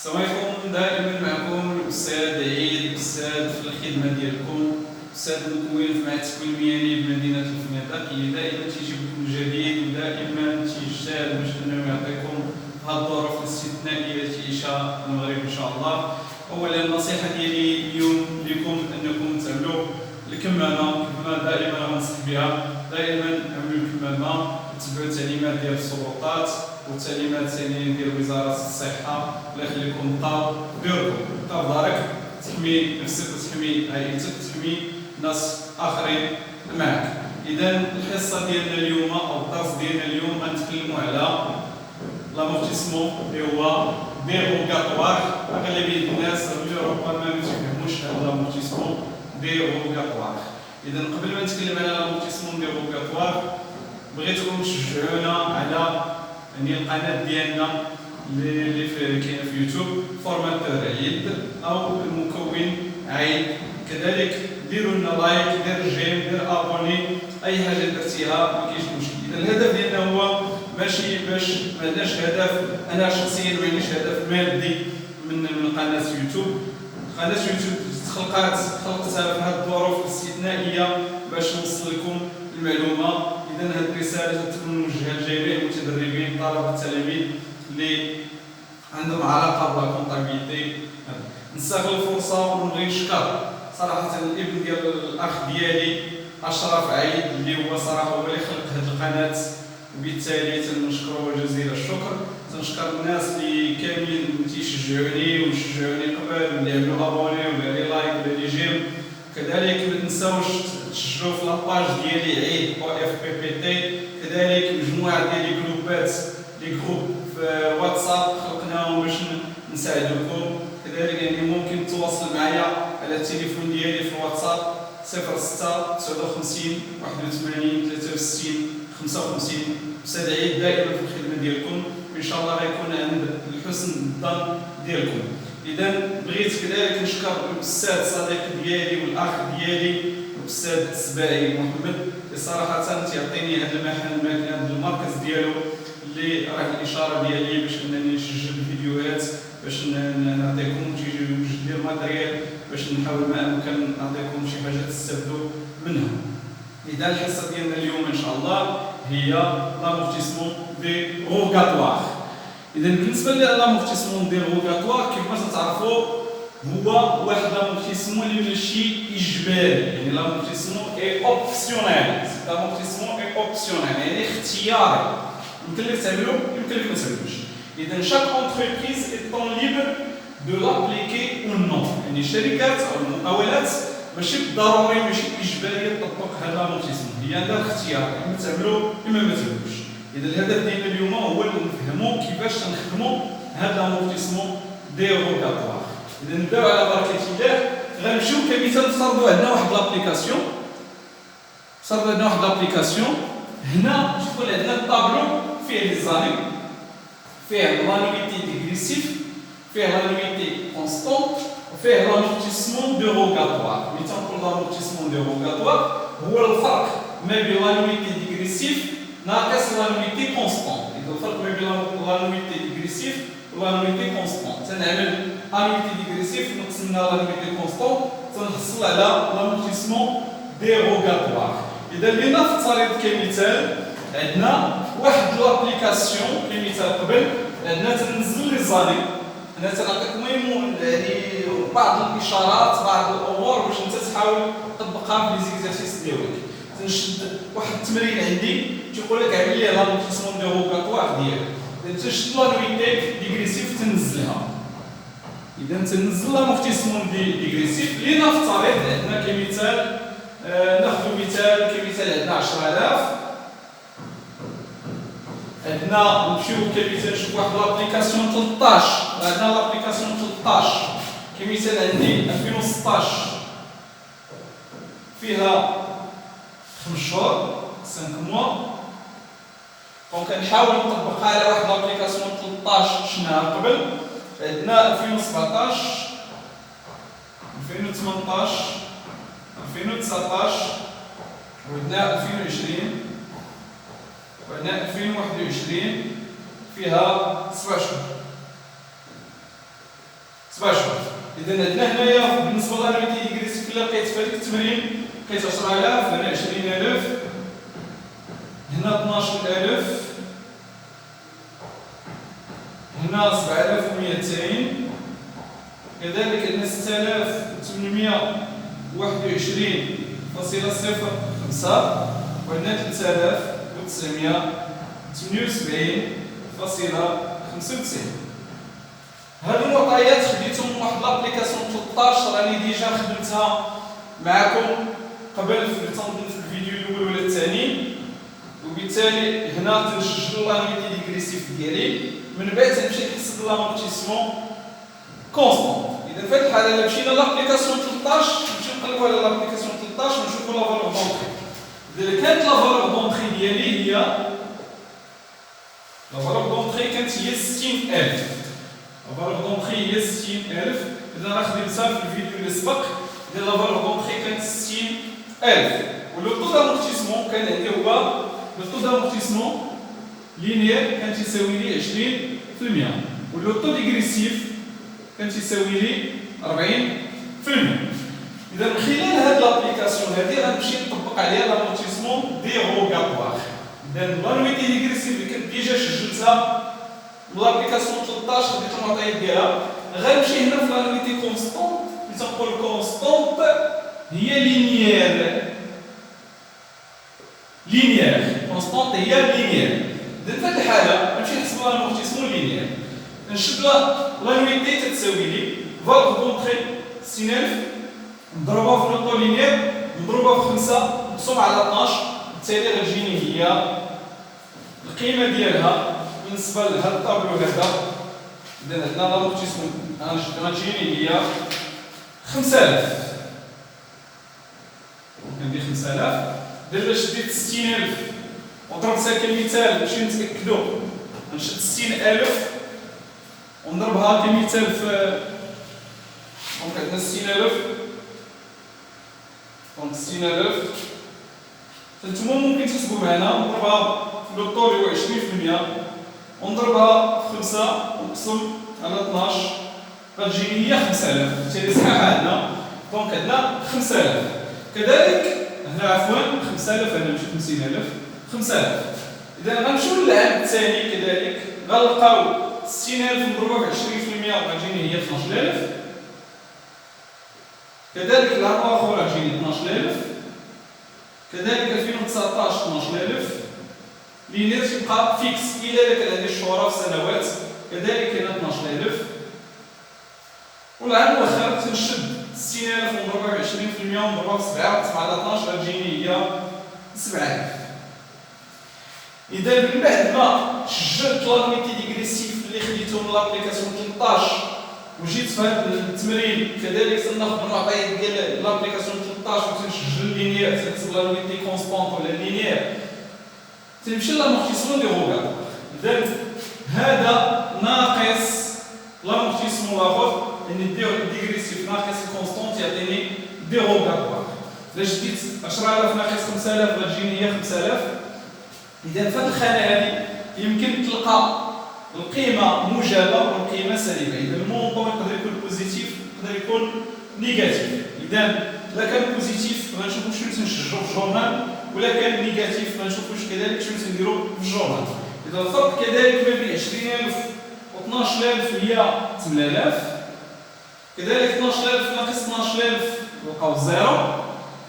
السلام عليكم. دائما معكم الاستاذ عيد، استاذ في الخدمه ديالكم، استاذ مكون في معهد التكوين المهني بمدينه الفنيدق، اللي دائما تيجيب لكم الجديد ودائما تيجتهد باش انه يعطيكم هذه الظروف الاستثنائيه التي يعيشها المغرب ان شاء الله. اولا النصيحه ديالي اليوم لكم انكم تعملوا الكمامه دائما غنصح بها، دائما عملوا الكمامه وتبعوا التعليمات ديال السلطات والتعليمات الثانيه ديال وزاره الصحه. الله يخليكم بقاو ديركم، بقاو في دارك، تحمي نفسك وتحمي عائلتك وتحمي ناس اخرين معك. اذا الحصه ديالنا اليوم او الدرس ديالنا اليوم غنتكلموا على لامورتيسمون اللي هو ديروغاتوار. اغلبيه الناس ربما ما تفهموش هذا لامورتيسمون ديروغاتوار. اذا قبل ما نتكلم على لامورتيسمون ديروغاتوار بغيتكم تشجعونا على القناه ديالنا اللي كاينه في يوتيوب، فورماتور عيد او المكون عيد. كذلك ديروا لنا لايك، دير جيم، دير ابوني، اي حاجه درتيها ما كاينش مشكل. اذا الهدف ديالنا هو ماشي باش ما عندناش هدف، انا شخصيا ما عنديش هدف مادي من قناه يوتيوب. قناه يوتيوب خلقتها في هذه الظروف الاستثنائيه باش نوصل لكم المعلومه. اذا هذه الرساله تكون موجهه لجميع المتدربين، طلبه التلاميذ اللي عندهم علاقه بالكونطابيليتي. نستغل الفرصه ونبغي نشكر صراحه الابن ديال الاخ ديالي اشرف عيد، اللي هو صراحه هو اللي خلق هذه القناه، وبالتالي تنشكره جزيل الشكر. تنشكر الناس اللي كاملين تيشجعوني وشجعوني قبل، اللي عملوا ابوني ولا لي لايك ولا لي جيم. كذلك ما تنساوش تسجلوا في لاباج ديالي عيد او اف بي بي تي. كذلك مجموعه ديال لي جروبات، لي جروب في واتساب خلقناهم باش نساعدوكم. كذلك يعني ممكن تواصل معايا على التليفون ديالي في الواتساب 06 59 81 63 55. استاذ عيد دائما في الخدمه ديالكم، وان شاء الله غيكون عند حسن الظن ديالكم. اذا بغيت كذلك نشكر الاستاذ صديق ديالي والاخ ديالي الاستاذ السباعي محمد، اللي صراحه تيعطيني هذا المحل، هذا المركز ديالو اللي راه الاشاره ديالي باش انني نسجل الفيديوهات باش نعطيكم تيجي نوجد لي الماتريال باش نحاول ما امكن نعطيكم شي حاجه تستافدوا منها. اذا الحصه ديالنا اليوم ان شاء الله هي لامورتيسمون ديروغاتوار. اذا بالنسبه للامورتيسمون ديروغاتوار كيف تعرفوا هو واحد لامورتيسمون اللي ماشي اجباري، يعني لامورتيسمون اي اوبسيونيل. لامورتيسمون اي اوبسيونيل يعني اختياري، يمكن لك تعملو يمكن لك ما تعملوش. اذا شاك انتربريز ايطون ليبر دو لابليكي او نون، يعني الشركات او المقاولات ماشي بالضروري ماشي اجباريه تطبق هذا لامورتيسمون، هي عندها الاختيار، اما تعملو اما ما تعملوش. اذا الهدف ديالنا اليوم هو نفهموا كيفاش تنخدموا هذا لامورتيسمون ديروغاتوار. اذا نبداو على بركه الله. غنمشيو كمثال، نفترضوا عندنا واحد لابليكاسيون، هنا شوفوا عندنا الطابلو فيه لي زاني، فيه لانويتي ديغريسيف، فيه لانويتي كونستون، وفيه لامورتيسمون ديروغاتوار. ملي تنقول لامورتيسمون ديروغاتوار هو الفرق ما بين لانويتي ديغريسيف ناقص لانويتي كونستون. إذا الفرق ما بين لانويتي ديغريسيف ولانويتي كونستون، تنعمل انويتي ديغريسيف نقسمنا لانويتي كونستون تنحصل على لامورتيسمون ديروغاتوار. إذا لينا في الطريق كمثال عندنا واحد لابليكاسيون كمثال قبل عندنا تنزل لي زاني. انا تنعطيكم يعني بعض الاشارات، بعض الامور باش انت تحاول تطبقها في ليزيكزارسيس ديالك. تنشد واحد التمرين عندي تيقول لك اعمل لي لامورتيسمون ديروغاتوار ديالك. اذا تشد لانويتي ديغريسيف تنزلها. اذا تنزل لامورتيسمون ديغريسيف لينا في الطريق عندنا كمثال. ناخذ مثال كمثال عندنا 10000. عندنا نمشيو كمثال نشوف واحد لابليكاسيون 13. عندنا لابليكاسيون 13 كمثال عندي 2016 فيها 5 شهور 5 موا. دونك كنحاول نطبقها على واحد لابليكاسيون 13 شفناها قبل. عندنا 2017 2018 2019 وعندنا 2020 وعندنا 2021 فيها 7 شهور. 17. إذا عندنا هنايا بالنسبة للانويتي ديغريسيف إلا لقيت في هذيك التمرين لقيت 10000 هنا 20000 هنا 12000 هنا 7200 كذلك عندنا 6821.05 وعندنا 3978.95. هادو المعطيات خديتهم من واحد لابليكاسيون 13 راني ديجا خدمتها معكم قبل تنظن في الفيديو الاول ولا الثاني، وبالتالي هنا تنسجل لانويتي ديغريسيف ديالي من بعد تنمشي نحسب لامورتيسمون كونستون. اذا في هذه الحاله الا مشينا لابليكاسيون 13 نمشيو نقلبوا على لابليكاسيون 13 ونشوفوا لا فالور دونطري. اذا كانت لا فالور دونطري ديالي هي لا فالور دونطري كانت هي 60000 لا فالور دونطري هي 60000. اذا راه خدمتها في الفيديو اللي سبق ديال لا فالور دونطري كانت 60000 ولو طو دامورتيسمون كان عندي هو لو طو دامورتيسمون لينيير كان تيساوي لي 20% ولو طو ديغريسيف كان تيساوي لي 40%. اذا من خلال هاد لابليكاسيون هادي غنمشي نطبق عليها لامورتيسمون ديروغاتوار. اذا لانويتي ديغريسيف اللي كنت ديجا سجلتها من لابليكاسيون 13 خديت المعطيات ديالها غنمشي هنا في لانويتي كونستونت اللي تنقول كونستونت هي لينيير كونستونت هي لينيير. اذا في هاد الحاله نمشي نحسب لامورتيسمون لينيير نشد لانويتي تتساوي لي فالور دونطري 60000 نضربها في لوطو لينيير نضربها في 5 مقسوم على 12 بالتالي غتجيني هي القيمه ديالها بالنسبه لهاد الطابلو هذا. اذا عندنا لامورتيسمون غتجيني هي 5000 عندي 5000. دابا شديت 60000 وضربتها كمثال باش نتاكدوا نشد 60000 ونضربها كمثال في دونك عندنا 60000 دونك 60000 فانتوما ممكن تحسبوا معنا نضربها في لوطو اللي هو 20% ونضربها في 5 ونقسم على 12 غتجيني هي 5000 بالتالي صحيحه عندنا دونك عندنا 5000. كذلك هنا عفوا 5000 هنا ماشي 50000 5000. اذا غنمشيو للعام الثاني كذلك غنلقاو 60000 مضروبه في 20% غتجيني هي 12000. كذلك العام الاخر غتجيني 12000. كذلك 2019 12000 لينير تيبقى فيكس الى كان هذه الشهور في سنوات كذلك هنا 12000. والعام الاخر تنشد 60000 مضروبه في 20% ومضروبه في 7 نقسم على 12 غتجيني هي 7000. إذا من بعد ما سجلت لانويتي ديغريسيف اللي خديتو من لابليكاسيون 13 وجيت في هذا التمرين كذلك تناخذ المعطيات ديال لابليكاسيون 13 وتنسجل لينيير تنحسب لانويتي كونستونت ولا لينيير تنمشي لامورتيسمون ديروغاتوار. إذا هذا ناقص لامورتيسمون الاخر يعني ديغريسيف ناقص كونستونت يعطيني ديروغاتوار. إلا شديت 10000 ناقص 5000 غتجيني هي 5000. إذا في هذه الخانة هذه يمكن تلقى القيمة موجبة والقيمة سالبة. إذا المونطون يقدر يكون بوزيتيف يقدر يكون نيجاتيف. إذا إلا كان بوزيتيف غنشوفو شنو تنسجلو في الجورنال ولا كان نيجاتيف غنشوفو كذلك شنو تنديرو في الجورنال. إذا الفرق كذلك ما بين 20000 و 12000 هي 8000. كذلك 12000 ناقص 12000 نلقاو زيرو.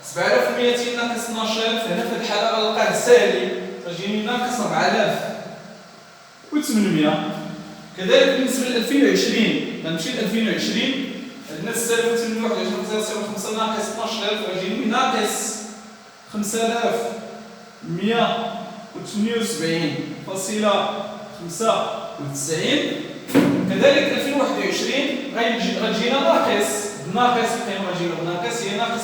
7200 ناقص 12000 هنا في هذه الحالة غنلقاه سالب غتجيني ناقص 4800. كذلك بالنسبه ل 2020 غنمشي ل 2020 عندنا 6821.05 ناقص 12000 غتجيني ناقص 5178.95. كذلك 2021 غتجينا ناقص القيمه غتجينا ناقص هي ناقص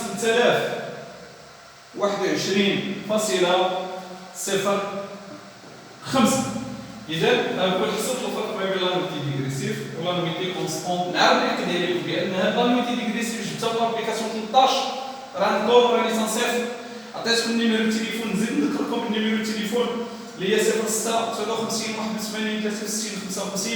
3021.05. إذا غنقول حسبت الفرق ما بين لانويتي ديغريسيف و لانويتي كونستونت. نعاود نأكد عليكم بأن هاد لانويتي ديغريسيف جبتها من لابليكاسيون 13 راه نكون راني تنصيفط عطيتكم النيميرو التليفون نزيد نذكركم بالنيميرو التليفون اللي هي 06 59 81 63 55.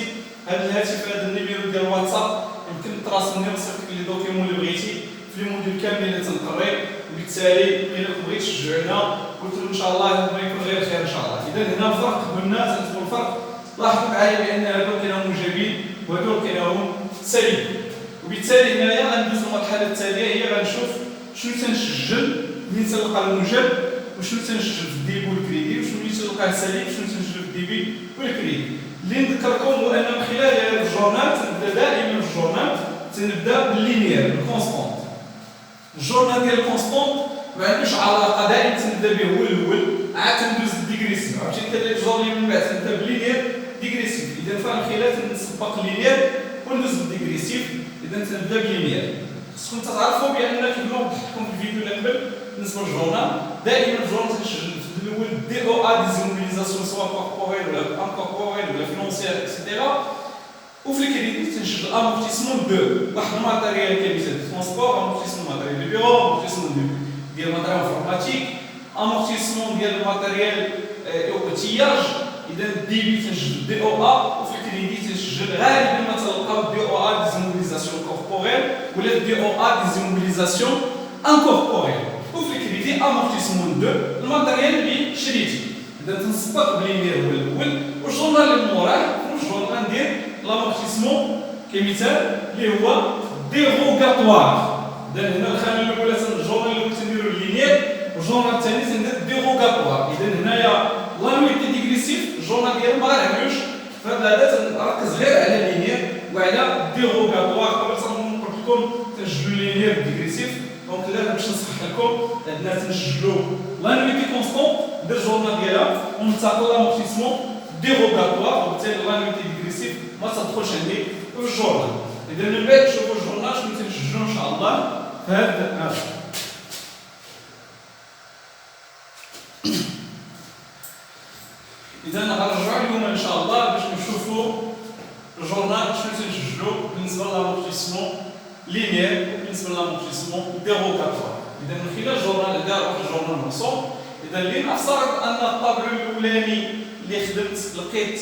هذا الهاتف هذا النيميرو ديال الواتساب يمكن تراسمني ونصيفط لك لي دوكيمون اللي بغيتي في لي موديل كاملين اللي تنقري، وبالتالي الا بغيت تشجعنا قلت له ان شاء الله ما يكون غير خير ان شاء الله. اذا هنا الفرق قلنا تنسبوا الفرق، لاحظوا معايا بان هادو كاينهم موجبين وهادو كاينهم سالبين، وبالتالي هنايا غندوز للمرحله التاليه هي غنشوف شنو تنسجل منين تلقى الموجب وشنو تنسجل في الديبي والكريدي، وشنو اللي تلقاه سالب وشنو تنسجل في الديبي والكريدي. اللي نذكركم هو ان من خلال الجورنال تنبدا دائما في الجورنال تنبدا باللينيير الكونستونت. الجورنال ديال الكونستونت ما عندوش علاقه دائما تنبدا به هو الاول عاد تندوز الديغريسيف، عرفتي انت لي جور اللي من بعد تنبدا باللينيير ديغريسيف. اذا فمن خلال تنسبق اللينيير وندوز بالديغريسيف. اذا تنبدا باللينيير. خصكم تعرفوا بان كما وضحت لكم في الفيديو اللي قبل بالنسبه للجورنال دائما الجورنال تنسجل في الاول دي او ا ديزموبيليزاسيون سواء كوربوريل ولا انكوربوريل ولا فينونسيير اكسيتيرا، وفي الكريدي تنسجل امورتيسمون دو واحد الماتيريال كمثال ترونسبور، امورتيسمون ماتيريال دو بيرو، امورتيسمون ديال ماتيريال انفورماتيك، امورتيسمون ديال الماتيريال اوتياج. اذا الديبي تنسجل دي او ا، وفي الكريدي تنسجل غالبا ما تلقاو دي او ا ديزموبيليزاسيون كوربوريل ولا دي او ا ديزموبيليزاسيون انكوربوريل، وفي الكريدي امورتيسمون دو الماتيريال اللي شريتي. اذا تنسبق بلينيير هو الاول، والجورنال اللي موراه هو الجورنال ندير لامورتيسمون كمثال اللي هو ديروغاتوار. اذا هنا الخانه الاولى الجورنال الاول تنديرو اللينيير، والجورنال الثاني تندير ديروغاتوار. اذا هنايا لانويتي ديغريسيف الجورنال ديالو ما غنعملوش، فهذا تنركز غير على اللينيير وعلى ديروغاتوار. قبل قلت لكم تنسجلوا اللينيير ديغريسيف، دونك لا باش نصحح لكم عندنا تنسجلوا لانويتي كونستون ديال الجورنال ديالها وننتقلوا لامورتيسمون ديروغاتوار، وبالتالي لانويتي ديغريسيف ما تدخلش عندي في الجورنال. اذا من بعد تشوفوا الجورنال شنو تنسجلوا ان شاء الله في هذا العام. اذا غنرجعوا اليوم ان شاء الله باش نشوفوا الجورنال شنو تنسجلوا بالنسبه لامورتيسمون لينيير وبالنسبه لامورتيسمون ديروغاتوار. اذا من خلال الجورنال هذا روح الجورنال مرسوم. اذا اللي نفترض ان الطابلو الاولاني اللي خدمت لقيت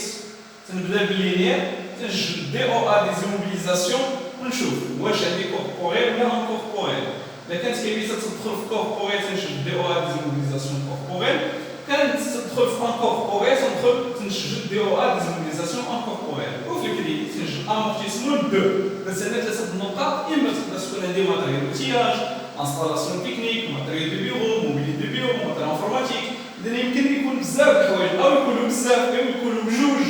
تنبدا باللينيير تنسجل دي او ا ديزموبيليزاسيون ونشوف واش عندي كوربوريل ولا انكوربوريل. اذا كانت كميته تدخل في كوربوريل تنسجل دي او ا ديزموبيليزاسيون كوربوريل، كانت تدخل في انكوربوريل تنسجل دي او ا ديزموبيليزاسيون انكوربوريل، وفي الكريدي تنسجل امورتيسمون دو. بس هنا ثلاثه النقاط، اما تقدر تكون عندي ماتيريال اوتياج، انستالاسيون تكنيك، ماتيريال دو بيرو، موبيلي دو بيرو، ماتيريال انفورماتيك. اذا يمكن يكون بزاف د الحوايج او يكونوا بزاف او يكونوا بجوج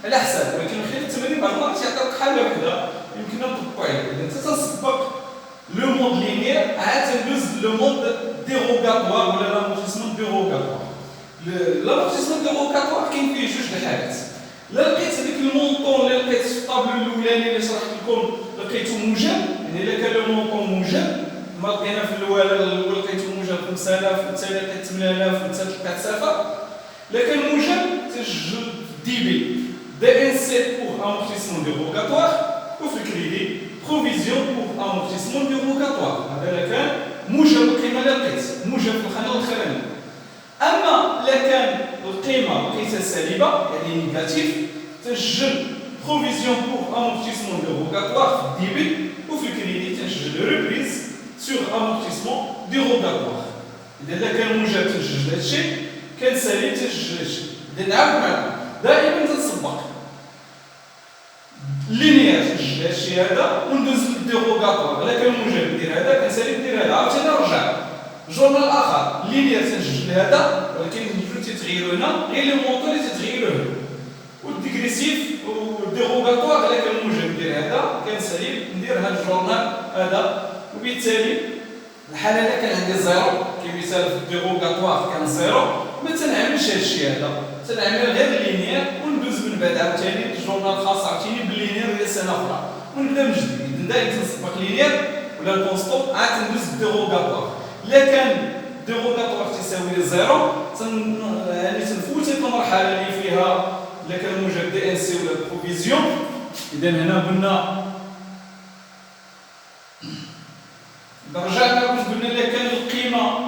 على حسب، ولكن من خلال التمارين بعض المرات يعطيك حاله وحده يمكن نطبقوا عليها. اذا انت تنسبق لو مود لينيير عاد تندوز لو مود ديروغاتوار ولا لامورتيسمون ديروغاتوار. لامورتيسمون ديروغاتوار كاين فيه جوج د الحالات. لا لقيت هذيك المونطون اللي لقيت في الطابلو الاولاني اللي شرحت لكم لقيتو موجب، يعني الا كان لو مونطون موجب ما لقينا في الاول لقيتو موجب 5000 والثاني لقيت 8000 والثالث لقيت 0. لكن موجب تسجل ديبي دي ان سي بور امورتيسمون ديروغاتوار، وفي الكريدي بروفيزيون بور امورتيسمون ديروغاتوار. هذا الا كان موجب القيمه اللي لقيت موجب في الخانه الاخرانيه. اما الا كان القيمه لقيتها سالبه يعني نيجاتيف تسجل بروفيزيون بور امورتيسمون ديروغاتوار في الديبي، وفي الكريدي تسجل ريبريز سور امورتيسمون ديروغاتوار. اذا كان موجب تسجل هذا الشيء، كان سالب تسجل هذا الشيء. اذا نعاود معكم دائما تنسبق لينيير تسجل هذا الشيء هذا وندوز للديروغاتوار. الا كان موجب دير هذا، كان سالب دير هذا. عاوتاني نرجع الجورنال الاخر لينيير تنسجل هذا، ولكن الجوج تيتغيروا هنا غير لي مونطون اللي تيتغيروا هنا. والديغريسيف والديروغاتوار الا كان موجب دير هذا، كان سالب ندير هذا الجورنال هذا. وبالتالي الحاله الا كان عندي زيرو كمثال في الديروغاتوار كان زيرو، ما تنعملش هذا الشيء هذا، تنعمل غير لينيير وندوز من بعد عاوتاني الجورنال الخاص عاوتاني باللينيير ديال سنه اخرى ونبدا من جديد. اذا دائما تنسبق لينيير ولا الكونستون عاد تندوز الديروغاتوار. الا كان ديروغاتوار تساوي زيرو يعني تنفوت هذه المرحله اللي فيها الا كان موجب دي ان سي ولا بروفيزيون. اذا هنا قلنا رجعنا قلنا الا كان القيمه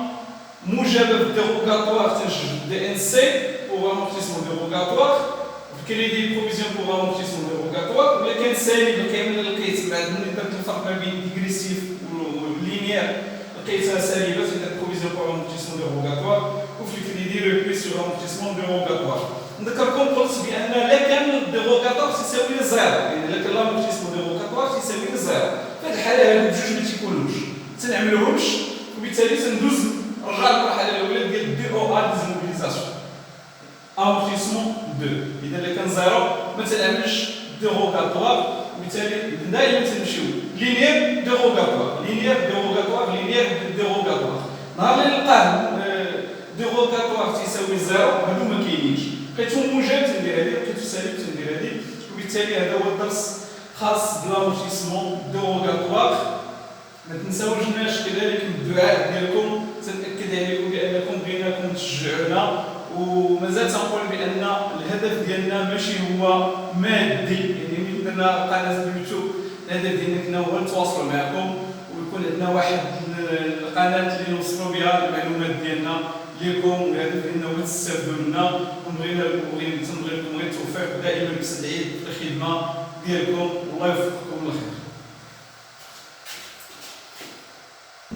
موجبه بالديروغاتوار تنسجل دي ان سي بور امورتيسمون ديروغاتوار، في كريدي بروفيزيون بور امورتيسمون ديروغاتوار. ديروغاتوار، ولا كان سالب كامل لقيت بعد ملي درت الفرق ما بين ديغريسيف واللينيير لقيتها سالبه في البروفيزيون بور امورتيسمون ديروغاتوار، وفي الكريدي ريبلي سور امورتيسمون ديروغاتوار. نذكركم قلت بان لا كان الديروغاتوار تساوي زيرو، يعني لا كان لامورتيسمون ديروغاتوار تساوي زيرو، في هذه الحاله هادو بجوج ما تيكونوش، تنعملوهمش، وبالتالي تندوز نرجع للمرحله الاولى ديال دي او ا ديزموبيليزاسيون امورتيسمون 2. اذا لا كان زيرو ما تنعملش ديروغاتوار، وبالتالي دائما تمشيو لينيير ديروغاتوار لينيير ديروغاتوار لينيير ديروغاتوار. نهار اللي نلقاه ديروغاتوار تساوي زيرو هادو ما كاينينش، لقيتو موجب تندير هادي، لقيتو سالب تندير هادي، وبالتالي هذا هو الدرس خاص بلامورتيسمون ديروغاتوار. ما تنساوش كذلك الدعاء ديالكم، تنأكد عليكم بانكم بغيناكم تشجعونا، ومازال تنقول بان الهدف ديالنا ماشي هو مادي، يعني ملي درنا قناه اليوتيوب الهدف ديالنا هو نتواصلوا معكم ويكون عندنا واحد القناه اللي نوصلوا بها المعلومات ديالنا لكم، والهدف ديالنا هو تستافدوا منا، ونبغي لكم غير التوفيق دائما بسعيد في الخدمه ديالكم، والله يوفقكم الله خير.